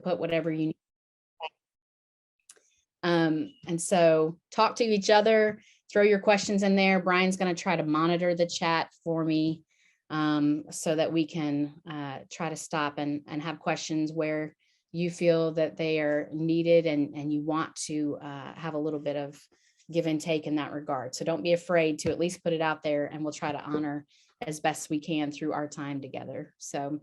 put whatever you need. And so talk to each other, throw your questions in there. Brian's going to try to monitor the chat for me so that we can try to stop and have questions where you feel that they are needed and you want to have a little bit of give and take in that regard. So don't be afraid to at least put it out there, and we'll try to honor as best we can through our time together. So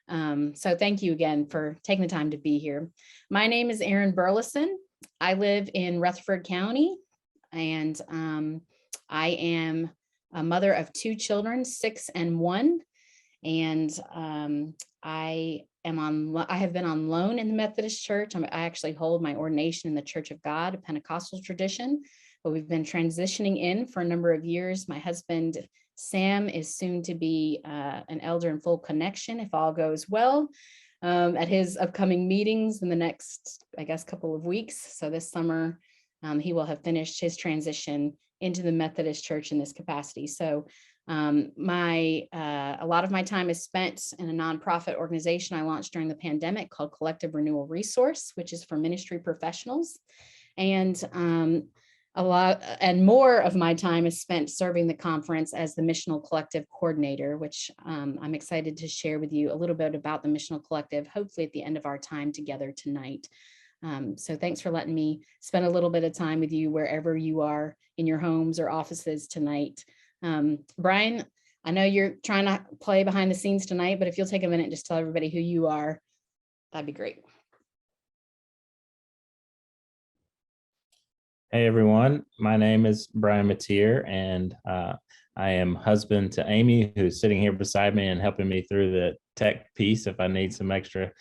thank you again for taking the time to be here. My name is Erin Burleson. I live in Rutherford County, and I am a mother of 2 children, 6 and 1. And I have been on loan in the Methodist Church. I actually hold my ordination in the Church of God, a Pentecostal tradition, but we've been transitioning in for a number of years. My husband, Sam, is soon to be an elder in full connection, if all goes well, at his upcoming meetings in the next, I guess, couple of weeks. So this summer, he will have finished his transition into the Methodist Church in this capacity. So a lot of my time is spent in a nonprofit organization I launched during the pandemic called Collective Renewal Resource, which is for ministry professionals. And a lot and more of my time is spent serving the conference as the Missional Collective Coordinator, which I'm excited to share with you a little bit about the Missional Collective, hopefully at the end of our time together tonight. So thanks for letting me spend a little bit of time with you wherever you are in your homes or offices tonight. Brian, I know you're trying to play behind the scenes tonight, but if you'll take a minute, just tell everybody who you are, that'd be great. Hey everyone, my name is Brian Mateer, and I am husband to Amy, who's sitting here beside me and helping me through the tech piece if I need some extra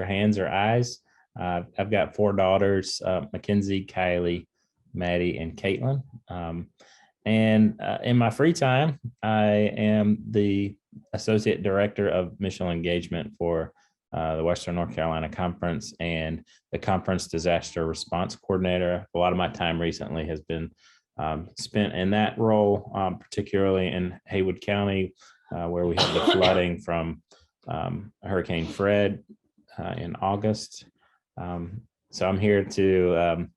hands or eyes. I've got 4 daughters, Mackenzie, Kylie, Maddie, and Caitlin. And in my free time, I am the Associate Director of Missional Engagement for the Western North Carolina Conference and the Conference Disaster Response Coordinator. A lot of my time recently has been spent in that role, particularly in Haywood County, where we had the flooding from Hurricane Fred in August. So I'm here to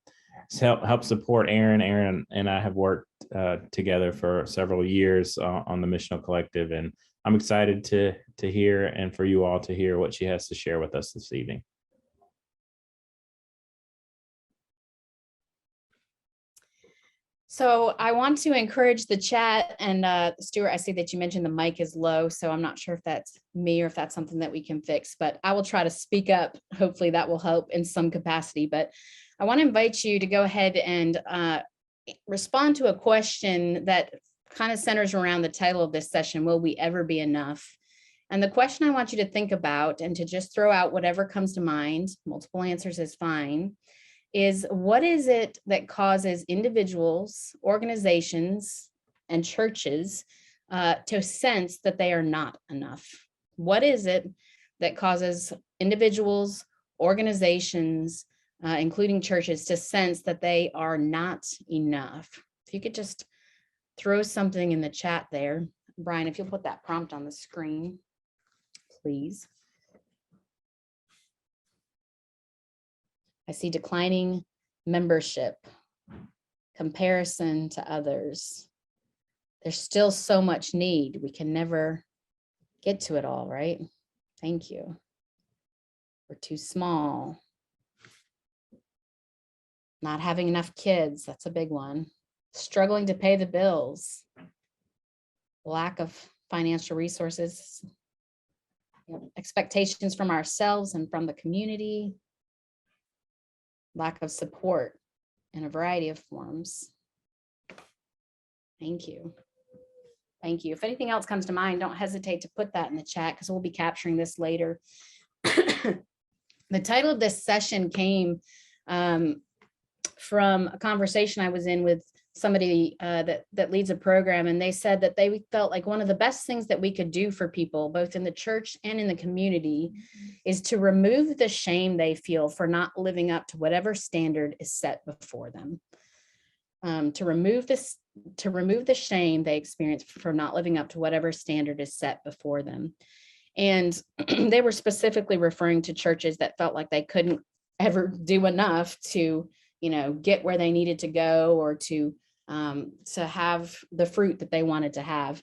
help support Erin. Erin and I have worked together for several years on the Missional Collective, and I'm excited to hear and for you all to hear what she has to share with us this evening. So I want to encourage the chat, and Stuart, I see that you mentioned the mic is low, so I'm not sure if that's me or if that's something that we can fix, but I will try to speak up. Hopefully that will help in some capacity, but I want to invite you to go ahead and respond to a question that kind of centers around the title of this session, Will We Ever Be Enough? And the question I want you to think about and to just throw out whatever comes to mind, multiple answers is fine, is what is it that causes individuals, organizations, and churches to sense that they are not enough? What is it that causes individuals, organizations, including churches, to sense that they are not enough? If you could just throw something in the chat there. Brian, if you'll put that prompt on the screen, please. I see declining membership, comparison to others. There's still so much need. We can never get to it all, right? Thank you. We're too small. Not having enough kids, that's a big one. Struggling to pay the bills. Lack of financial resources. Expectations from ourselves and from the community. Lack of support in a variety of forms. Thank you. Thank you. If anything else comes to mind, don't hesitate to put that in the chat because we'll be capturing this later. The title of this session came from a conversation I was in with somebody that leads a program, and they said that they felt like one of the best things that we could do for people, both in the church and in the community, is to remove the shame they feel for not living up to whatever standard is set before them. To remove the shame they experience for not living up to whatever standard is set before them. And they were specifically referring to churches that felt like they couldn't ever do enough to, get where they needed to go, or to have the fruit that they wanted to have.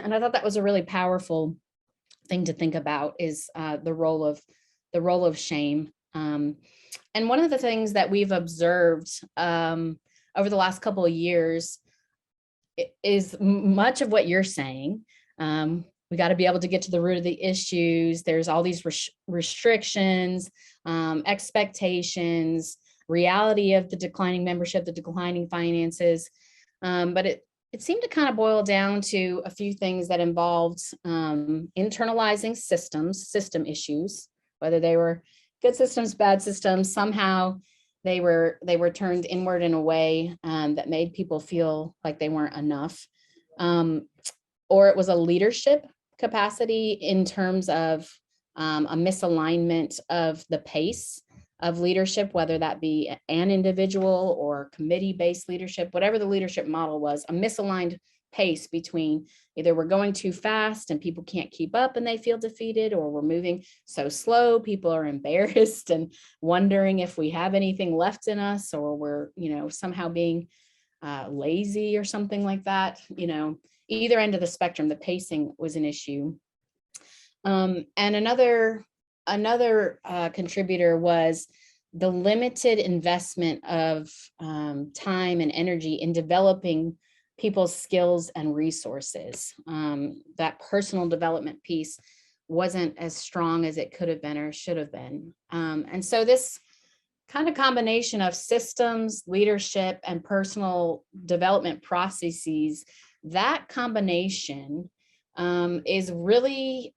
And I thought that was a really powerful thing to think about, is the role of shame. And one of the things that we've observed over the last couple of years is much of what you're saying. We got to be able to get to the root of the issues. There's all these restrictions, expectations, reality of the declining membership, the declining finances. But it seemed to kind of boil down to a few things that involved internalizing system issues, whether they were good systems, bad systems. Somehow they were turned inward in a way that made people feel like they weren't enough. Or it was a leadership capacity in terms of a misalignment of the pace of leadership, whether that be an individual or committee-based leadership, whatever the leadership model was, a misaligned pace between either we're going too fast and people can't keep up and they feel defeated, or we're moving so slow, people are embarrassed and wondering if we have anything left in us, or we're, somehow being lazy or something like that. Either end of the spectrum, the pacing was an issue. And another contributor was the limited investment of time and energy in developing people's skills and resources. That personal development piece wasn't as strong as it could have been or should have been. And so this kind of combination of systems, leadership, and personal development processes, that combination is really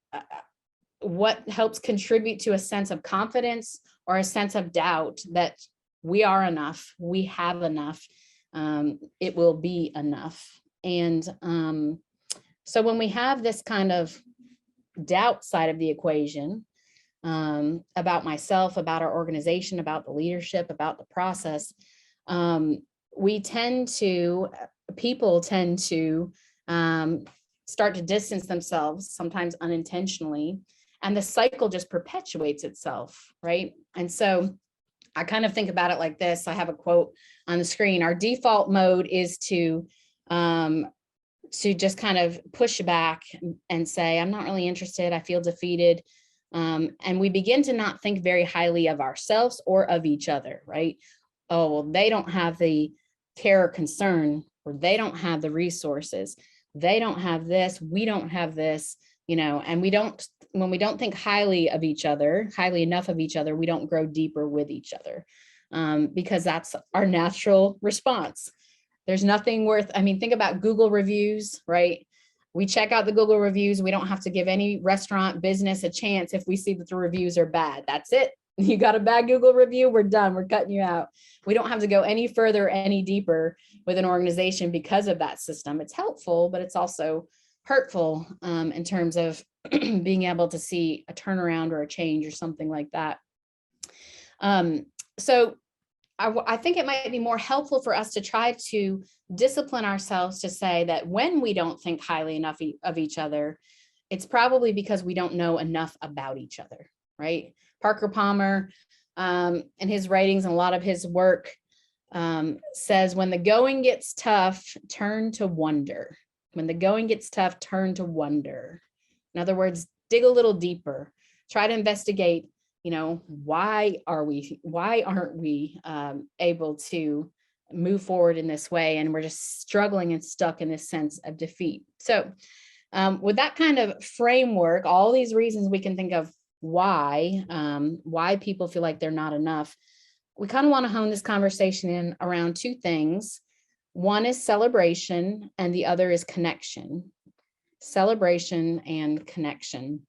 what helps contribute to a sense of confidence or a sense of doubt that we are enough, we have enough, it will be enough. And so when we have this kind of doubt side of the equation, about myself, about our organization, about the leadership, about the process, people tend to start to distance themselves, sometimes unintentionally, and the cycle just perpetuates itself, right? And so I kind of think about it like this. I have a quote on the screen. Our default mode is to just kind of push back and say, I'm not really interested, I feel defeated. And we begin to not think very highly of ourselves or of each other, right? Oh, well, they don't have the care or concern, or they don't have the resources. They don't have this, we don't have this, and when we don't think highly of each other, highly enough of each other, we don't grow deeper with each other, because that's our natural response. There's nothing think about Google reviews, right? We check out the Google reviews. We don't have to give any restaurant business a chance if we see that the reviews are bad. That's it. You got a bad Google review, we're done. We're cutting you out. We don't have to go any further, any deeper with an organization because of that system. It's helpful, but it's also hurtful in terms of being able to see a turnaround or a change or something like that. So I think it might be more helpful for us to try to discipline ourselves to say that when we don't think highly enough of each other, it's probably because we don't know enough about each other, right? Parker Palmer, in his writings and a lot of his work, says, when the going gets tough, turn to wonder. When the going gets tough, turn to wonder. In other words, dig a little deeper, try to investigate, why aren't we able to move forward in this way? And we're just struggling and stuck in this sense of defeat. So with that kind of framework, all these reasons we can think of why people feel like they're not enough, we kind of want to hone this conversation in around two things. One is celebration and the other is connection. Celebration and connection.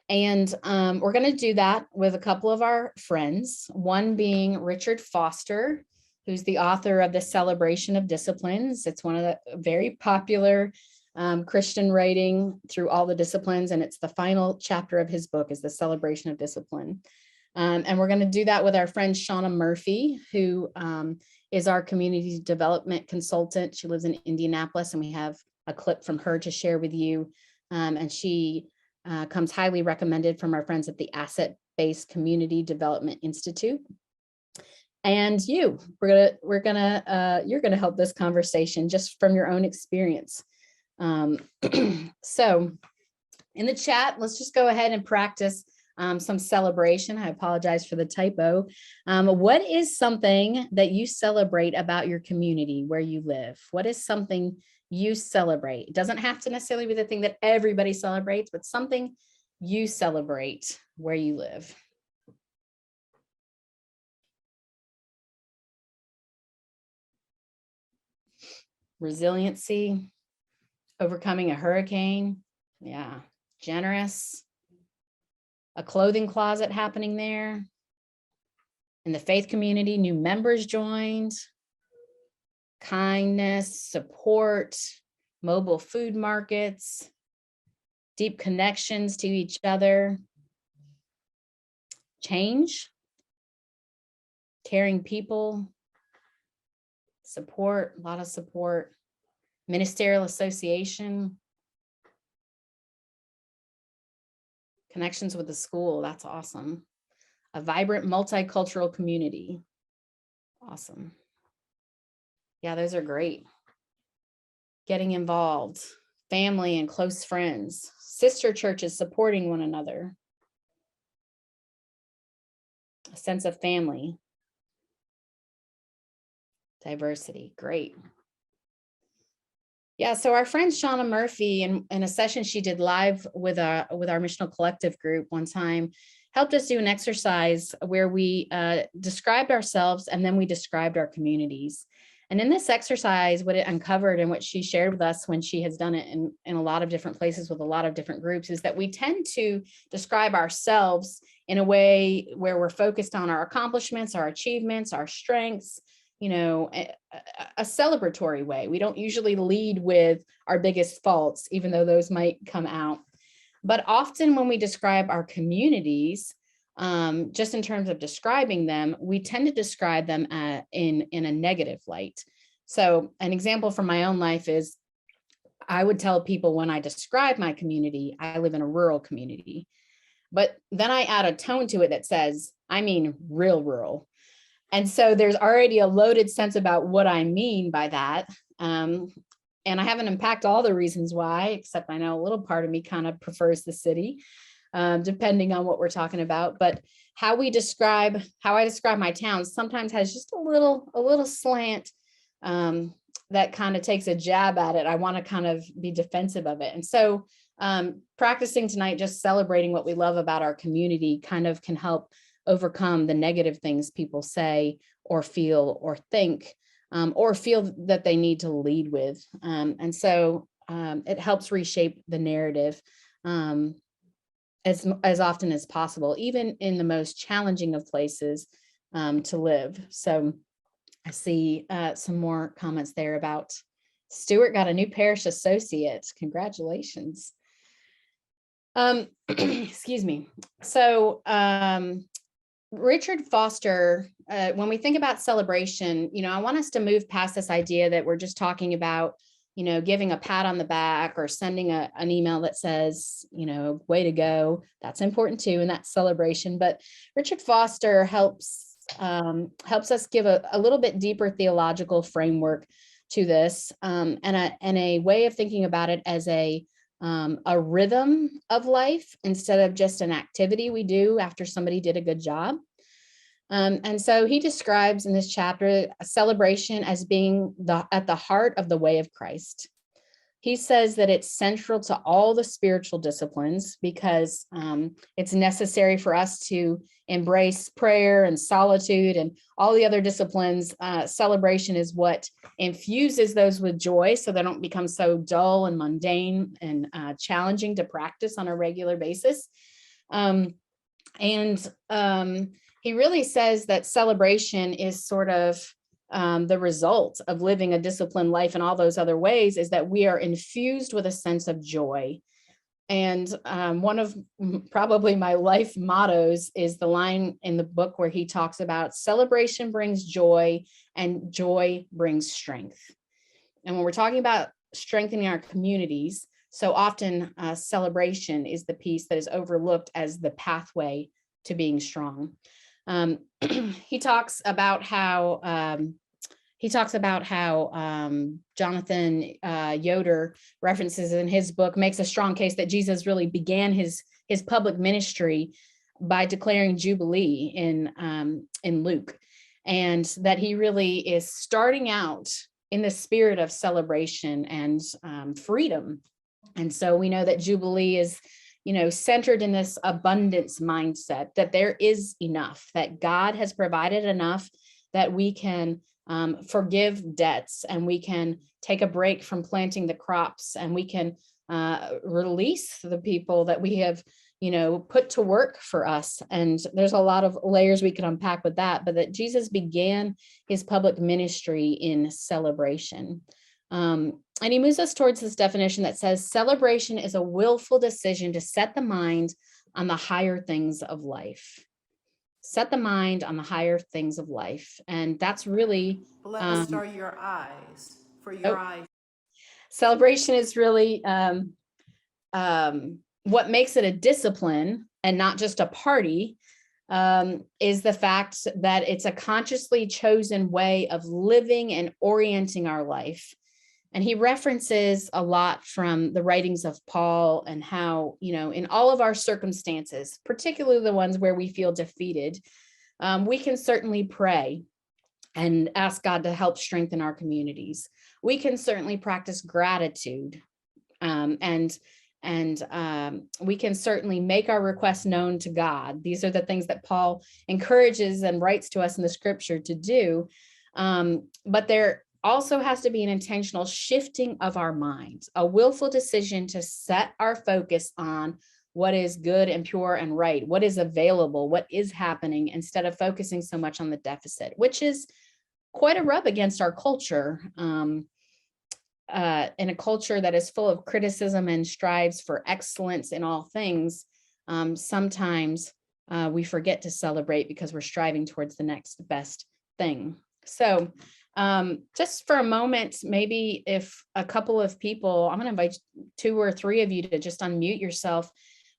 And we're going to do that with a couple of our friends, one being Richard Foster, who's the author of The Celebration of Disciplines. It's one of the very popular Christian writing through all the disciplines, and it's the final chapter of his book is The Celebration of Discipline. And we're going to do that with our friend Shauna Murphy, who is our community development consultant. She lives in Indianapolis, and we have a clip from her to share with you. And she comes highly recommended from our friends at the Asset-Based Community Development Institute. And you're gonna help this conversation just from your own experience. So in the chat, let's just go ahead and practice some celebration. I apologize for the typo. What is something that you celebrate about your community where you live? What is something you celebrate? It doesn't have to necessarily be the thing that everybody celebrates, but something you celebrate where you live. Resiliency, overcoming a hurricane. Yeah. Generous. A clothing closet happening there. In the faith community, new members joined. Kindness, support, mobile food markets, deep connections to each other. Change, caring people, support, a lot of support. Ministerial association. Connections with the school, that's awesome. A vibrant multicultural community. Awesome. Yeah, those are great. Getting involved, family and close friends, sister churches supporting one another. A sense of family. Diversity, great. Yeah, so our friend Shauna Murphy, in a session she did live with our Missional Collective group one time, helped us do an exercise where we described ourselves and then we described our communities. And in this exercise, what it uncovered and what she shared with us when she has done it in a lot of different places with a lot of different groups is that we tend to describe ourselves in a way where we're focused on our accomplishments, our achievements, our strengths, you know, a celebratory way. We don't usually lead with our biggest faults, even though those might come out. But often when we describe our communities, just in terms of describing them, we tend to describe them in a negative light. So an example from my own life is I would tell people when I describe my community, I live in a rural community, but then I add a tone to it that says, I mean, real rural. And so there's already a loaded sense about what I mean by that. And I haven't unpacked all the reasons why, except I know a little part of me kind of prefers the city, depending on what we're talking about. But how I describe my town sometimes has just a little slant that kind of takes a jab at it. I want to kind of be defensive of it. And so practicing tonight, just celebrating what we love about our community kind of can help overcome the negative things people say or feel or think, or feel that they need to lead with. And so it helps reshape the narrative as often as possible, even in the most challenging of places to live. So I see some more comments there about Stuart got a new parish associate. Congratulations. Excuse me. So Richard Foster, when we think about celebration, you know, I want us to move past this idea that we're just talking about, you know, giving a pat on the back or sending an email that says, you know, way to go. That's important too, and that's celebration. But Richard Foster helps us give a little bit deeper theological framework to this, and a way of thinking about it as a rhythm of life instead of just an activity we do after somebody did a good job. And so he describes in this chapter a celebration as being at the heart of the way of Christ. He says that it's central to all the spiritual disciplines because it's necessary for us to embrace prayer and solitude and all the other disciplines. Celebration is what infuses those with joy so they don't become so dull and mundane and challenging to practice on a regular basis. He really says that celebration is sort of the result of living a disciplined life in all those other ways, is that we are infused with a sense of joy. And one of probably my life mottos is the line in the book where he talks about celebration brings joy and joy brings strength. And when we're talking about strengthening our communities, So often celebration is the piece that is overlooked as the pathway to being strong. He talks about how Jonathan Yoder references in his book, makes a strong case that Jesus really began his public ministry by declaring Jubilee in Luke, and that he really is starting out in the spirit of celebration and freedom. And so we know that Jubilee is, centered in this abundance mindset, that there is enough, that God has provided enough, that we can forgive debts, and we can take a break from planting the crops, and we can release the people that we have, put to work for us. And there's a lot of layers we could unpack with that, but that Jesus began his public ministry in celebration. And he moves us towards this definition that says celebration is a willful decision to set the mind on the higher things of life. Set the mind on the higher things of life. And that's really blessed are your eyes, for your eyes. Celebration is really what makes it a discipline and not just a party, is the fact that it's a consciously chosen way of living and orienting our life. And he references a lot from the writings of Paul, and how, in all of our circumstances, particularly the ones where we feel defeated, we can certainly pray and ask God to help strengthen our communities. We can certainly practice gratitude, and we can certainly make our requests known to God. These are the things that Paul encourages and writes to us in the scripture to do. But there also has to be an intentional shifting of our minds, a willful decision to set our focus on what is good and pure and right, what is available, what is happening, instead of focusing so much on the deficit, which is quite a rub against our culture. In a culture that is full of criticism and strives for excellence in all things, sometimes we forget to celebrate because we're striving towards the next best thing. So just for a moment, maybe if a couple of people, I'm going to invite 2 or 3 of you to just unmute yourself.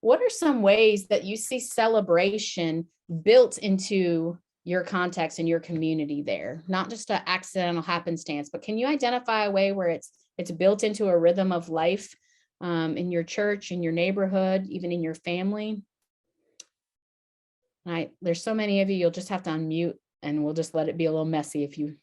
What are some ways that you see celebration built into your context and your community there? Not just an accidental happenstance, but can you identify a way where it's built into a rhythm of life in your church, in your neighborhood, even in your family? There's so many of you, you'll just have to unmute, and we'll just let it be a little messy if you.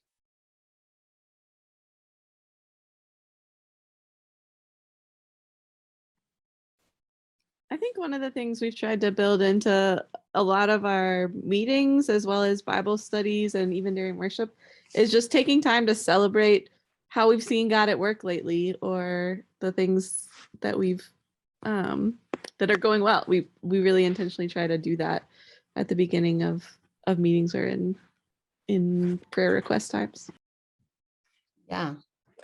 I think one of the things we've tried to build into a lot of our meetings, as well as Bible studies and even during worship, is just taking time to celebrate how we've seen God at work lately, or the things that we've that are going well. We really intentionally try to do that at the beginning of meetings or in prayer request times. Yeah,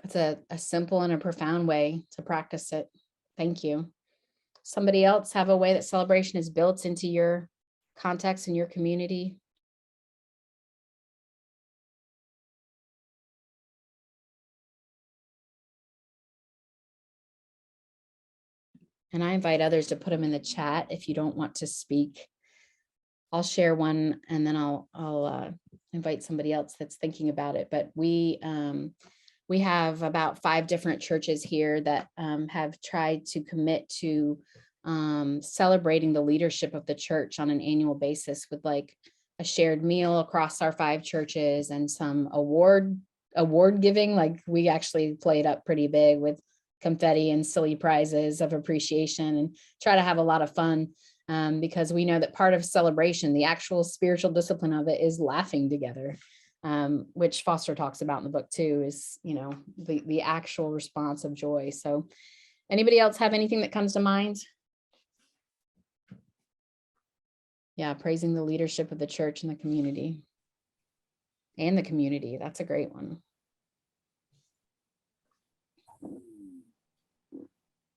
it's a simple and a profound way to practice it. Thank you. Somebody else have a way that celebration is built into your context and your community? And I invite others to put them in the chat if you don't want to speak. I'll share one, and then I'll invite somebody else that's thinking about it. But we have about 5 different churches here that have tried to commit to celebrating the leadership of the church on an annual basis, with like a shared meal across our 5 churches and some award giving. Like we actually played up pretty big with confetti and silly prizes of appreciation, and try to have a lot of fun, because we know that part of celebration, the actual spiritual discipline of it, is laughing together, which Foster talks about in the book too, is, the actual response of joy. So anybody else have anything that comes to mind? Yeah, praising the leadership of the church and the community. That's a great one.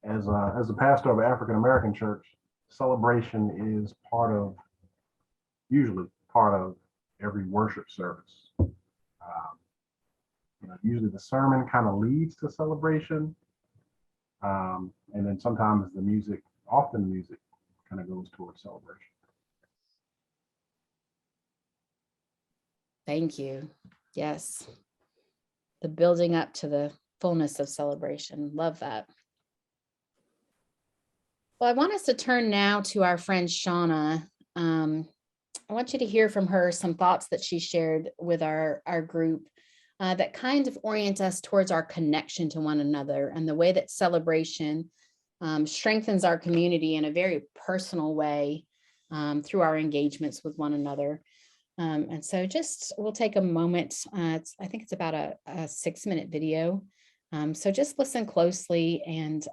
As a pastor of an African American church, celebration is usually part of every worship service. Usually the sermon kind of leads to celebration, And then sometimes the music, often music, kind of goes towards celebration. Thank you. Yes. The building up to the fullness of celebration. Love that. Well, I want us to turn now to our friend Shauna. I want you to hear from her some thoughts that she shared with our group that kind of orient us towards our connection to one another and the way that celebration strengthens our community in a very personal way through our engagements with one another. And so we'll take a moment. I think it's about a 6-minute video. So just listen closely and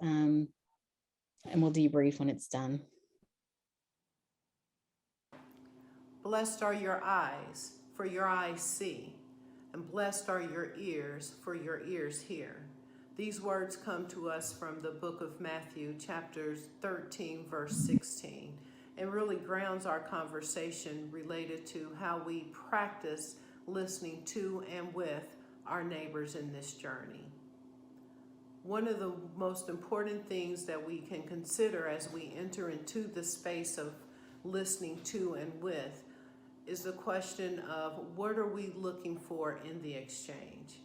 we'll debrief when it's done. Blessed are your eyes, for your eyes see, and blessed are your ears, for your ears hear. These words come to us from the book of Matthew, chapters 13, verse 16, and really grounds our conversation related to how we practice listening to and with our neighbors in this journey. One of the most important things that we can consider as we enter into the space of listening to and with is the question of what are we looking for in the exchange?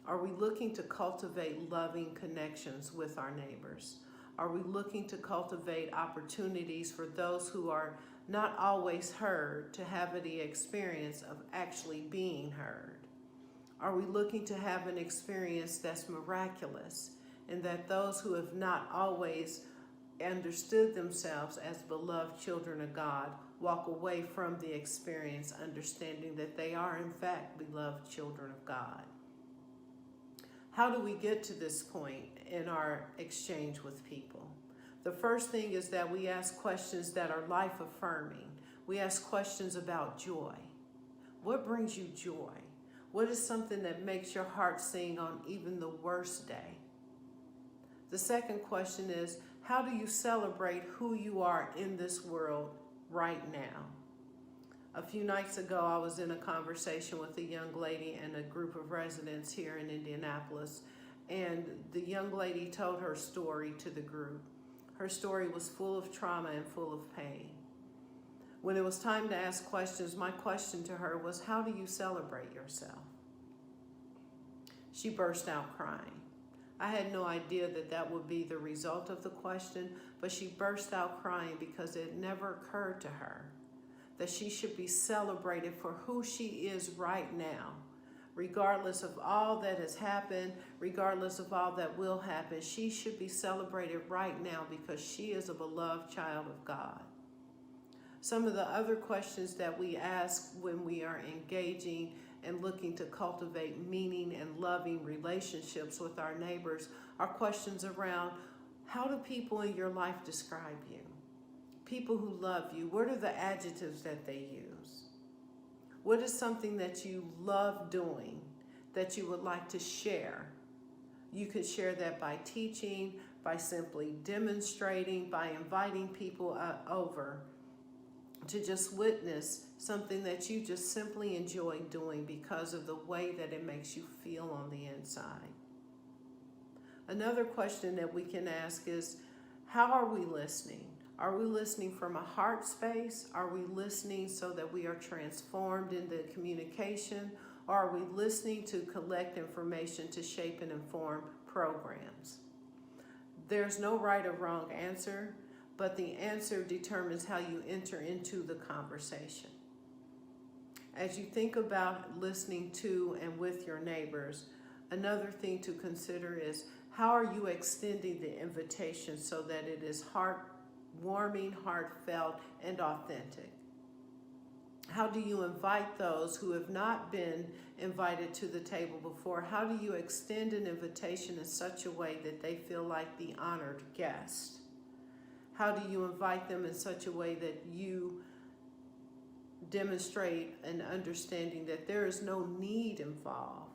Are we looking to cultivate loving connections with our neighbors? Are we looking to cultivate opportunities for those who are not always heard to have the experience of actually being heard? Are we looking to have an experience that's miraculous and that those who have not always understood themselves as beloved children of God walk away from the experience understanding that they are in fact beloved children of God? How do we get to this point in our exchange with people? The first thing is that we ask questions that are life-affirming. We ask questions about joy. What brings you joy? What is something that makes your heart sing on even the worst day? The second question is, how do you celebrate who you are in this world right now? A few nights ago, I was in a conversation with a young lady and a group of residents here in Indianapolis, and the young lady told her story to the group. Her story was full of trauma and full of pain. When it was time to ask questions, my question to her was, how do you celebrate yourself? She burst out crying. I had no idea that that would be the result of the question, but she burst out crying because it never occurred to her that she should be celebrated for who she is right now. Regardless of all that has happened, regardless of all that will happen, she should be celebrated right now because she is a beloved child of God. Some of the other questions that we ask when we are engaging and looking to cultivate meaning and loving relationships with our neighbors are questions around, how do people in your life describe you? People who love you, what are the adjectives that they use? What is something that you love doing that you would like to share? You could share that by teaching, by simply demonstrating, by inviting people over to just witness something that you just simply enjoy doing because of the way that it makes you feel on the inside. Another question that we can ask is, how are we listening? Are we listening from a heart space? Are we listening so that we are transformed in the communication? Or are we listening to collect information to shape and inform programs? There's no right or wrong answer, but the answer determines how you enter into the conversation. As you think about listening to and with your neighbors, another thing to consider is, how are you extending the invitation so that it is heartwarming, heartfelt, and authentic? How do you invite those who have not been invited to the table before? How do you extend an invitation in such a way that they feel like the honored guest? How do you invite them in such a way that you demonstrate an understanding that there is no need involved?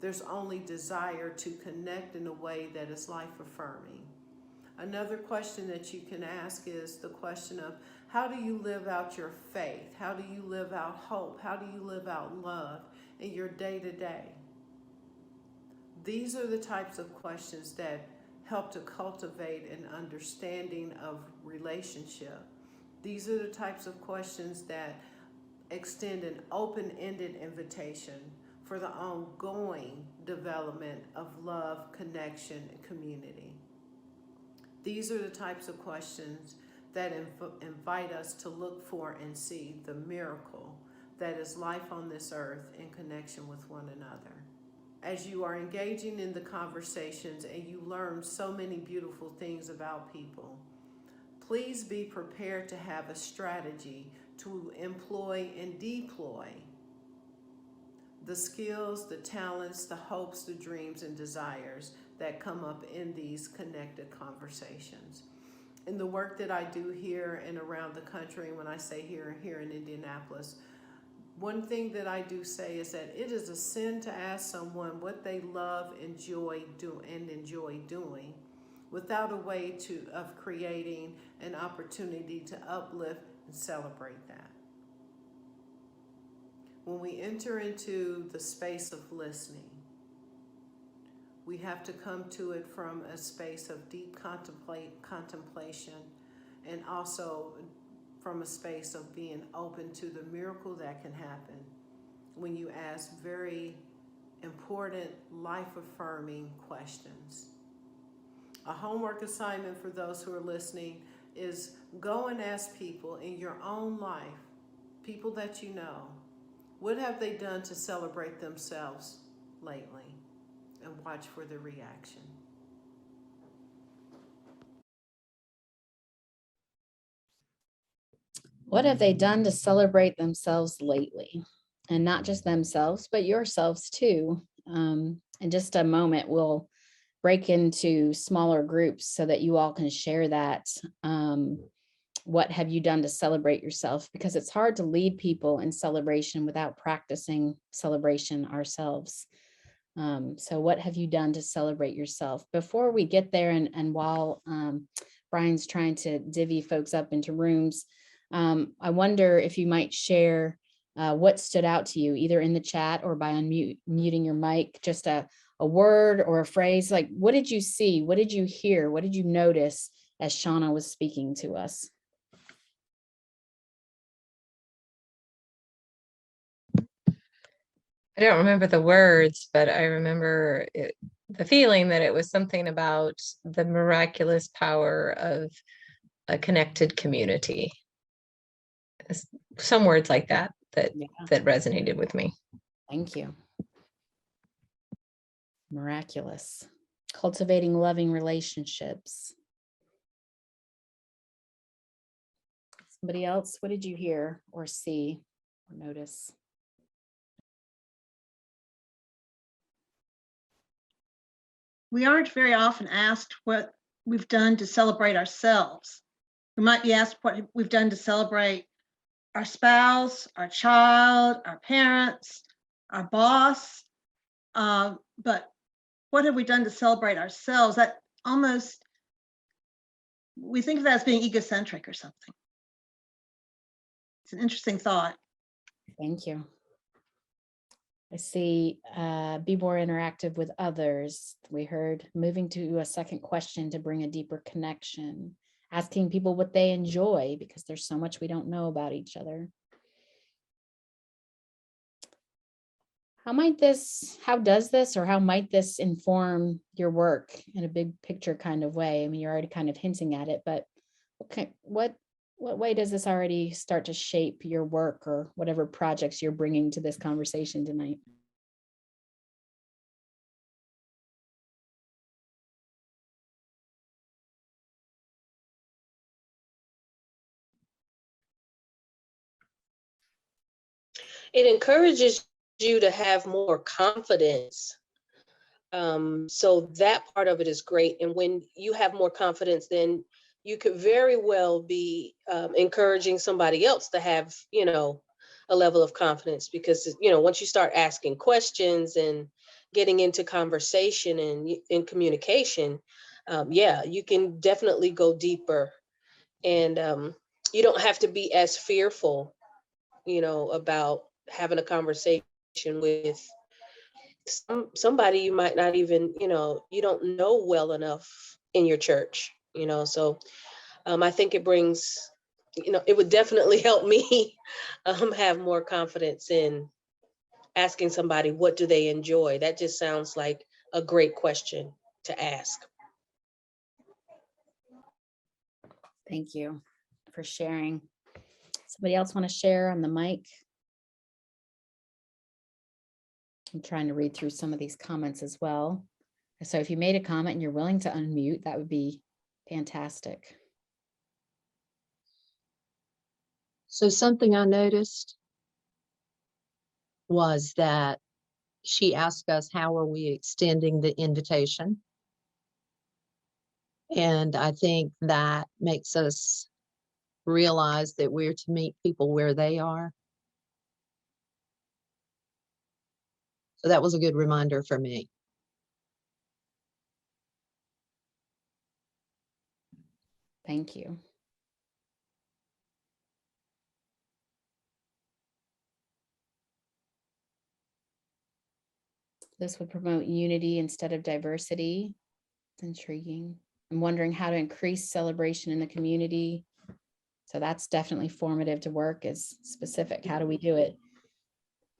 There's only desire to connect in a way that is life-affirming. Another question that you can ask is the question of, how do you live out your faith? How do you live out hope? How do you live out love in your day-to-day? These are the types of questions that help to cultivate an understanding of relationship. These are the types of questions that extend an open-ended invitation for the ongoing development of love, connection, and community. These are the types of questions that invite us to look for and see the miracle that is life on this earth in connection with one another. As you are engaging in the conversations and you learn so many beautiful things about people, please be prepared to have a strategy to employ and deploy the skills, the talents, the hopes, the dreams, and desires that come up in these connected conversations. In the work that I do here and around the country, and when I say here in Indianapolis, one thing that I do say is that it is a sin to ask someone what they love, enjoy doing without a way of creating an opportunity to uplift and celebrate that. When we enter into the space of listening, we have to come to it from a space of deep contemplation, and also from a space of being open to the miracle that can happen when you ask very important, life-affirming questions. A homework assignment for those who are listening is go and ask people in your own life, people that you know, what have they done to celebrate themselves lately? And watch for the reaction. What have they done to celebrate themselves lately? And not just themselves, but yourselves too. In just a moment, we'll break into smaller groups so that you all can share that. What have you done to celebrate yourself? Because it's hard to lead people in celebration without practicing celebration ourselves. So what have you done to celebrate yourself? Before we get there, and while Brian's trying to divvy folks up into rooms, I wonder if you might share what stood out to you, either in the chat or by muting your mic, just a word or a phrase. Like, what did you see? What did you hear? What did you notice as Shauna was speaking to us? I don't remember the words, but I remember the feeling that it was something about the miraculous power of a connected community. Some words like that resonated with me. Thank you. Miraculous. Cultivating loving relationships. Somebody else, what did you hear or see or notice? We aren't very often asked what we've done to celebrate ourselves. We might be asked what we've done to celebrate our spouse, our child, our parents, our boss. But what have we done to celebrate ourselves? That almost, we think of that as being egocentric or something. It's an interesting thought. Thank you. I see be more interactive with others. We heard moving to a second question to bring a deeper connection, asking people what they enjoy, because there's so much we don't know about each other. How might this inform your work in a big picture kind of way? I mean, you're already kind of hinting at it, but what way does this already start to shape your work or whatever projects you're bringing to this conversation tonight? It encourages you to have more confidence. So that part of it is great. And when you have more confidence, then you could very well be encouraging somebody else to have, a level of confidence, because, once you start asking questions and getting into conversation and in communication, you can definitely go deeper. And you don't have to be as fearful, about having a conversation with somebody you might not even, you don't know well enough in your church, so I think it brings, it would definitely help me have more confidence in asking somebody, what do they enjoy? That just sounds like a great question to ask. Thank you for sharing. Somebody else want to share on the mic? I'm trying to read through some of these comments as well. So if you made a comment and you're willing to unmute, that would be fantastic. So something I noticed was that she asked us, how are we extending the invitation? And I think that makes us realize that we're to meet people where they are. So that was a good reminder for me. Thank you. This would promote unity instead of diversity. It's intriguing. I'm wondering how to increase celebration in the community. So that's definitely formative to work, is specific. How do we do it?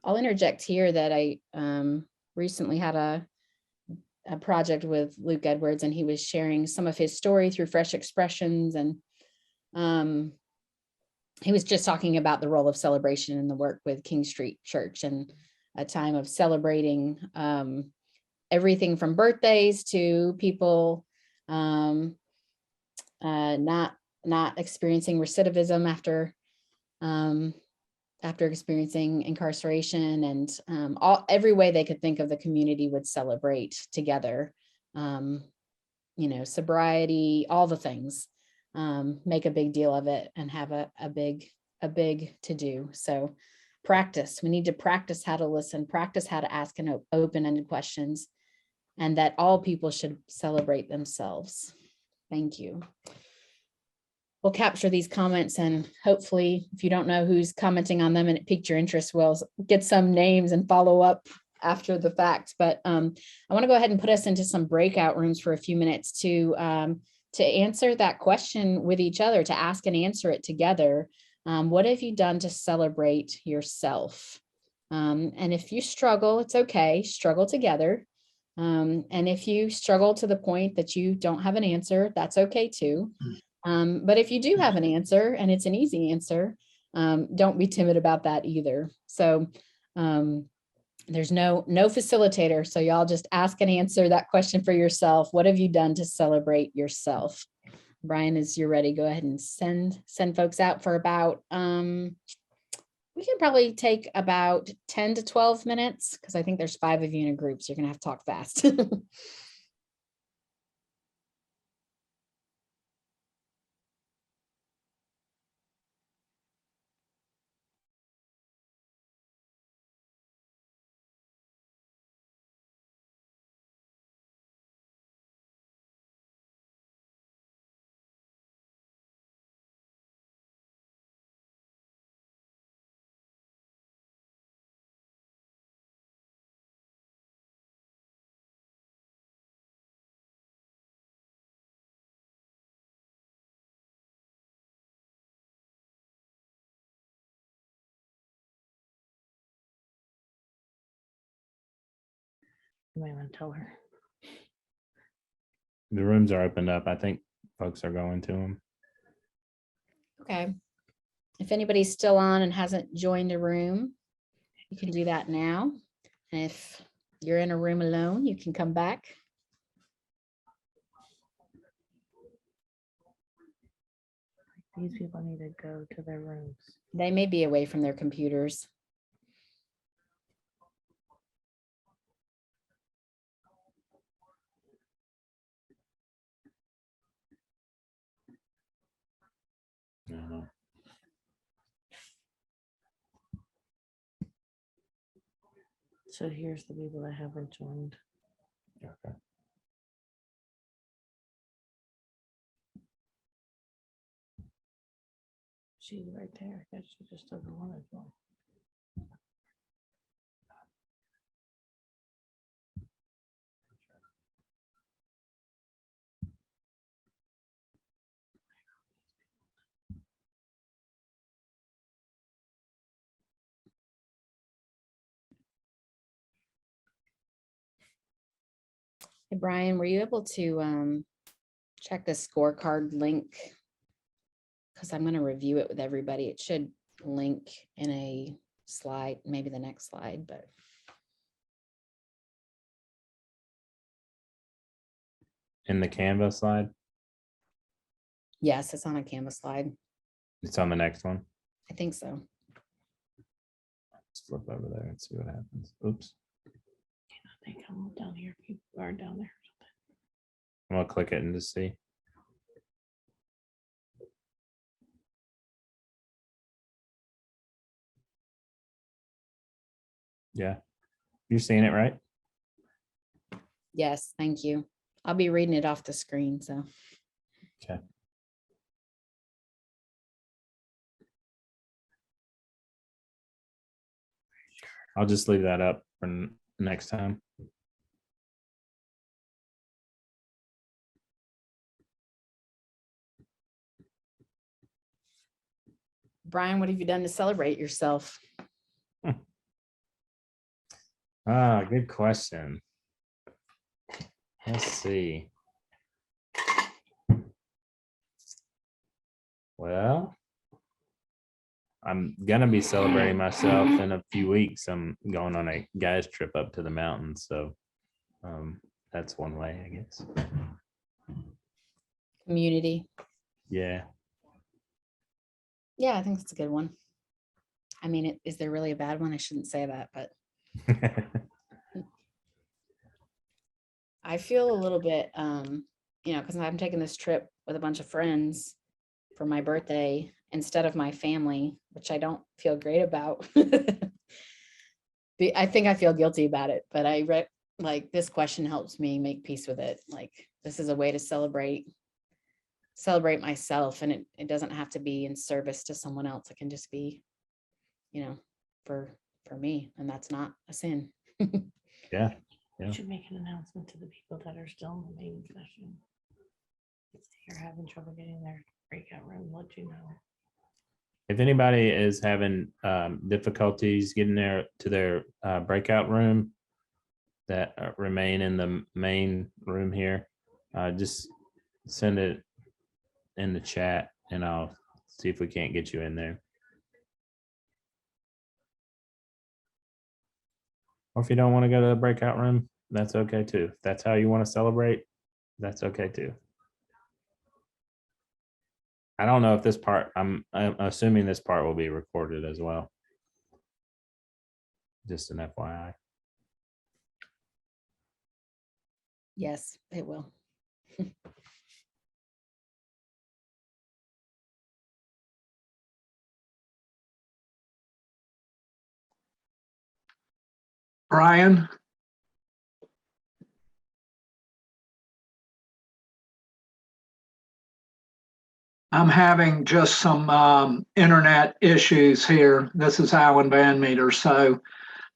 I'll interject here that I recently had a project with Luke Edwards, and he was sharing some of his story through Fresh Expressions. And he was just talking about the role of celebration in the work with King Street Church, and a time of celebrating everything from birthdays to people not experiencing recidivism after experiencing incarceration, and every way they could think of, the community would celebrate together. Sobriety, all the things, make a big deal of it and have a big to do. So practice. We need to practice how to listen, practice how to ask an open-ended questions, and that all people should celebrate themselves. Thank you. We'll capture these comments, and hopefully, if you don't know who's commenting on them and it piqued your interest, we'll get some names and follow up after the fact. But I want to go ahead and put us into some breakout rooms for a few minutes to answer that question with each other, to ask and answer it together. What have you done to celebrate yourself? And if you struggle, it's okay, struggle together. And if you struggle to the point that you don't have an answer, that's okay too. But if you do have an answer and it's an easy answer, don't be timid about that either. So there's no facilitator. So y'all just ask and answer that question for yourself. What have you done to celebrate yourself? Brian, as you're ready, go ahead and send folks out for about, we can probably take about 10 to 12 minutes, because I think there's 5 of you in a group, so you're gonna have to talk fast. You might want to tell her. The rooms are opened up. I think folks are going to them. Okay. If anybody's still on and hasn't joined a room, you can do that now. And if you're in a room alone, you can come back. These people need to go to their rooms. They may be away from their computers. No. So here's the people that haven't joined. Okay. She's right there. I guess she just doesn't want to join. Hey, Brian, were you able to check the scorecard link? Because I'm going to review it with everybody. It should link in a slide, maybe the next slide, but In the Canva slide, yes, it's on a Canvas slide. it's on the next one. I think so. Let's flip over there and see what happens. Oops. I think I'm down here. People are down there. I'm gonna click it and just see. Yeah, you're seeing it, right? Yes, thank you. I'll be reading it off the screen, so. Okay. I'll just leave that up for next time. Brian, what have you done to celebrate yourself? Ah, good question. Let's see. Well, I'm gonna be celebrating myself in a few weeks. I'm going on a guys trip up to the mountains, so that's one way, I guess. Community. Yeah. Yeah, I think that's a good one. I mean, is there really a bad one? I shouldn't say that, but I feel a little bit, because I'm taking this trip with a bunch of friends for my birthday instead of my family, which I don't feel great about. I think I feel guilty about it, but I read like this question helps me make peace with it. Like this is a way to celebrate myself, and it doesn't have to be in service to someone else. It can just be, for me, and that's not a sin. Yeah. We should make an announcement to the people that are still in the main session. If you're having trouble getting their breakout room, let you know. If anybody is having difficulties getting there to their breakout room that remain in the main room here, just send it in the chat and I'll see if we can't get you in there. Or if you don't want to go to the breakout room, that's okay too. If that's how you want to celebrate, that's okay too. I don't know if this part, I'm assuming this part will be recorded as well. Just an FYI. Yes, it will. Brian? I'm having just some internet issues here. This is Alan Van Meter, so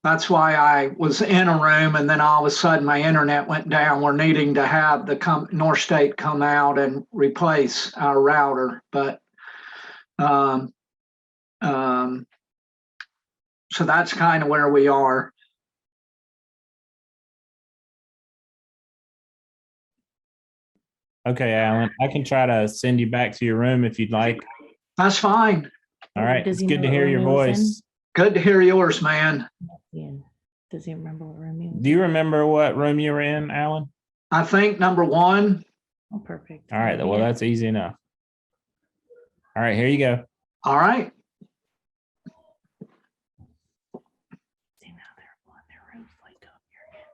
that's why I was in a room and then all of a sudden my internet went down. We're needing to have the North State come out and replace our router, but so that's kind of where we are. Okay, Alan, I can try to send you back to your room if you'd like. That's fine. All right, Does it's he good know to what hear room your he was in? voice. Good to hear yours, man. Yeah. Does he remember what room he was Do you remember what room you were in, Alan? I think number one. Oh, perfect. All right, well, that's easy enough. All right, here you go. All right. See, now they're on their rooms like up here again.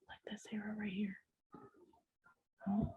Like this arrow right here. Oh.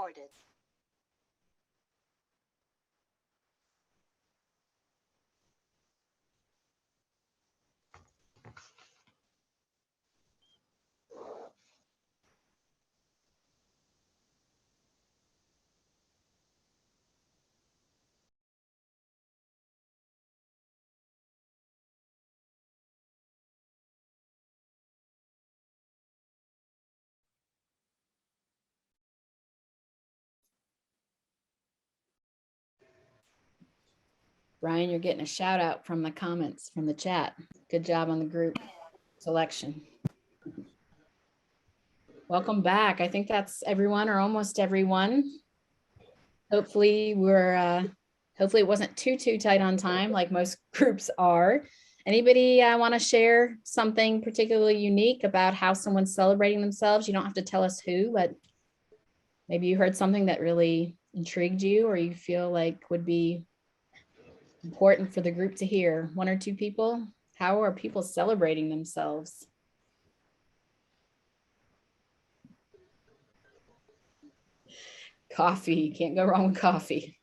recorded. Brian, you're getting a shout out from the comments from the chat. Good job on the group selection. Welcome back. I think that's everyone or almost everyone. Hopefully hopefully it wasn't too tight on time like most groups are. Anybody want to share something particularly unique about how someone's celebrating themselves? You don't have to tell us who, but maybe you heard something that really intrigued you or you feel like would be important for the group to hear. One or two people. How are people celebrating themselves? Coffee. Can't go wrong with coffee.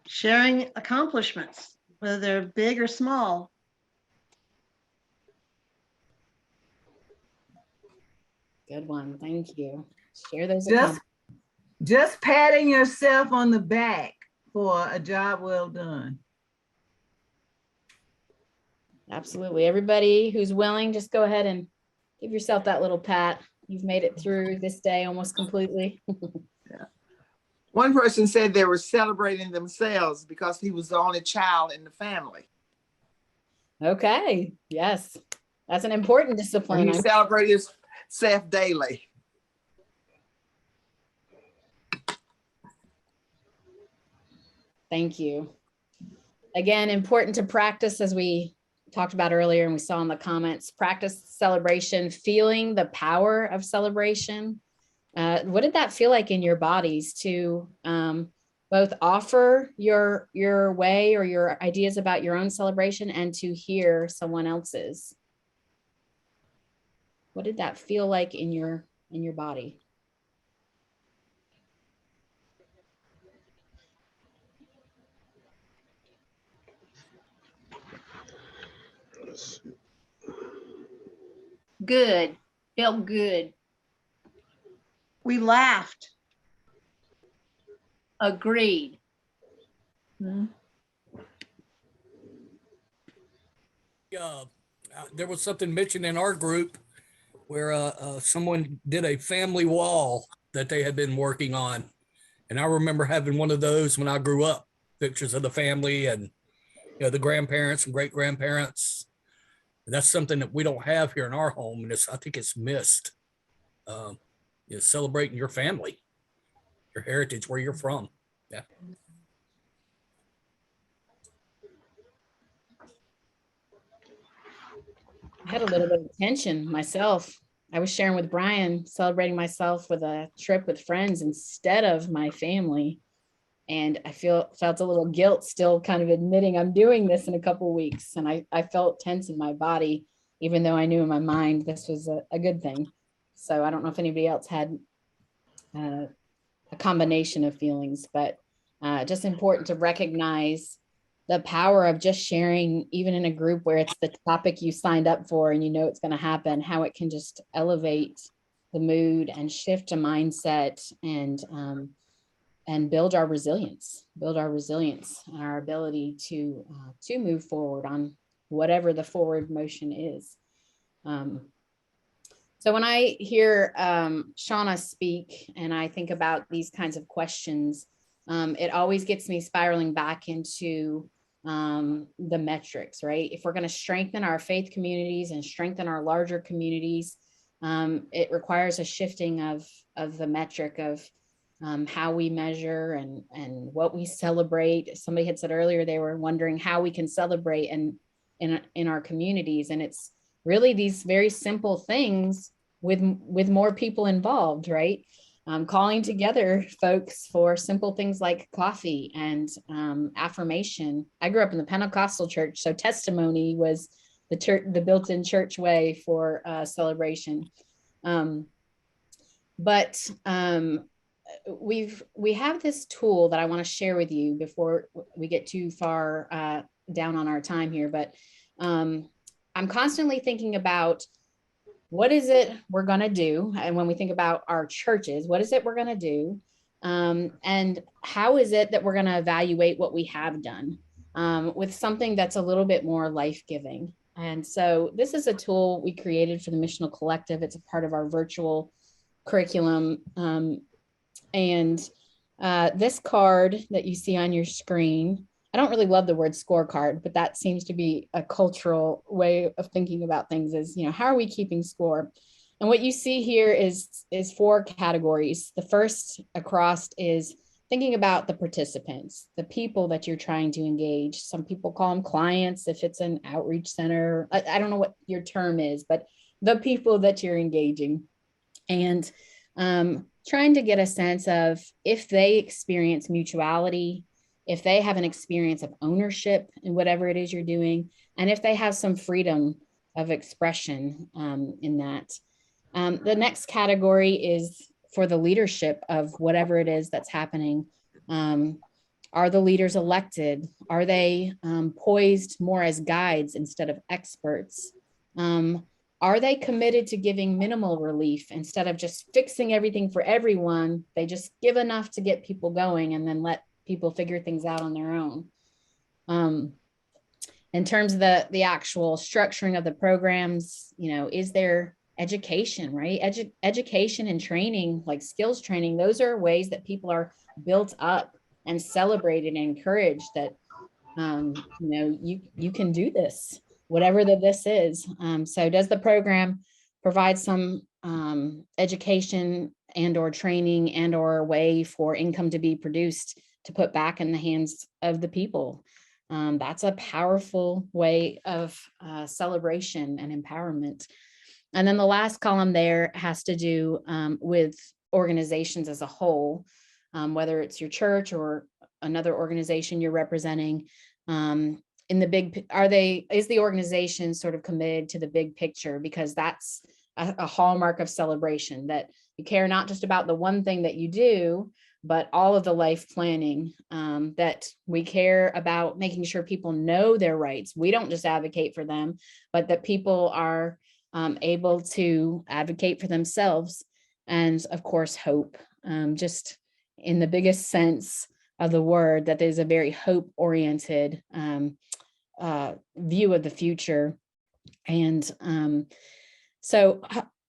Sharing accomplishments, whether they're big or small. Good one. Thank you. Share those Just patting yourself on the back for a job well done. Absolutely. Everybody who's willing, just go ahead and give yourself that little pat. You've made it through this day almost completely. Yeah. One person said they were celebrating themselves because he was the only child in the family. Okay. Yes. That's an important discipline. And he celebrated himself daily. Thank you. Again, important to practice, as we talked about earlier and we saw in the comments, practice celebration, feeling the power of celebration. What did that feel like in your bodies to both offer your way or your ideas about your own celebration and to hear someone else's? What did that feel like in your body? Good. Felt good. We laughed. Agreed. There was something mentioned in our group where someone did a family wall that they had been working on. And I remember having one of those when I grew up, pictures of the family and the grandparents and great grandparents. And that's something that we don't have here in our home. And I think it's missed. Celebrating your family, your heritage, where you're from. Yeah. I had a little bit of tension myself. I was sharing with Brian, celebrating myself with a trip with friends instead of my family. And I felt a little guilt still kind of admitting I'm doing this in a couple of weeks. And I felt tense in my body, even though I knew in my mind this was a good thing. So I don't know if anybody else had a combination of feelings, but just important to recognize the power of just sharing, even in a group where it's the topic you signed up for and you know it's going to happen, how it can just elevate the mood and shift a mindset and build our resilience and our ability to move forward on whatever the forward motion is. So when I hear Shauna speak and I think about these kinds of questions, it always gets me spiraling back into the metrics, right? If we're going to strengthen our faith communities and strengthen our larger communities, it requires a shifting of the metric of how we measure and what we celebrate. Somebody had said earlier they were wondering how we can celebrate in our communities, and it's really these very simple things with more people involved, right? Calling together folks for simple things like coffee and affirmation. I grew up in the Pentecostal church, so testimony was the built-in church way for celebration. But we have this tool that I want to share with you before we get too far down on our time here. But I'm constantly thinking about, what is it we're going to do? And when we think about our churches, what is it we're going to do? And how is it that we're going to evaluate what we have done with something that's a little bit more life-giving? And so this is a tool we created for the Missional Collective. It's a part of our virtual curriculum. And this card that you see on your screen, I don't really love the word scorecard, but that seems to be a cultural way of thinking about things, is, you know, how are we keeping score? And what you see here is 4 categories. The first across is thinking about the participants, the people that you're trying to engage. Some people call them clients if it's an outreach center. I don't know what your term is, but the people that you're engaging. And trying to get a sense of if they experience mutuality, if they have an experience of ownership in whatever it is you're doing, and if they have some freedom of expression in that. The next category is for the leadership of whatever it is that's happening. Are the leaders elected? Are they poised more as guides instead of experts? Are they committed to giving minimal relief instead of just fixing everything for everyone? They just give enough to get people going and then let people figure things out on their own. In terms of the actual structuring of the programs, you know, is there education, right? Education and training, like skills training, those are ways that people are built up and celebrated and encouraged that, you know, you can do this, whatever this is. So does the program provide some education and or training and or a way for income to be produced to put back in the hands of the people? That's a powerful way of celebration and empowerment. And then the last column there has to do with organizations as a whole, whether it's your church or another organization you're representing. In the big, is the organization sort of committed to the big picture? Because that's a hallmark of celebration, that you care not just about the one thing that you do, but all of the life planning, that we care about making sure people know their rights. We don't just advocate for them, but that people are able to advocate for themselves. And of course, hope, just in the biggest sense of the word, that there's a very hope-oriented view of the future. And so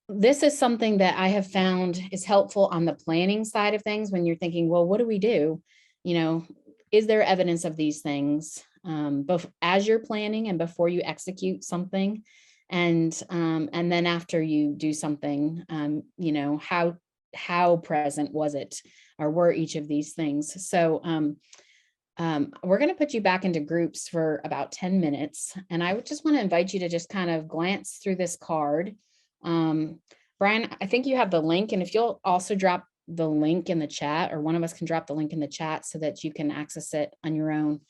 this is something that I have found is helpful on the planning side of things. When you're thinking, well, what do we do? You know, is there evidence of these things both as you're planning and before you execute something? And then after you do something, you know, how present was it, or were each of these things? So we're going to put you back into groups for about 10 minutes. And I would just want to invite you to just kind of glance through this card. Brian, I think you have the link, and if you'll also drop the link in the chat, or one of us can drop the link in the chat so that you can access it on your own.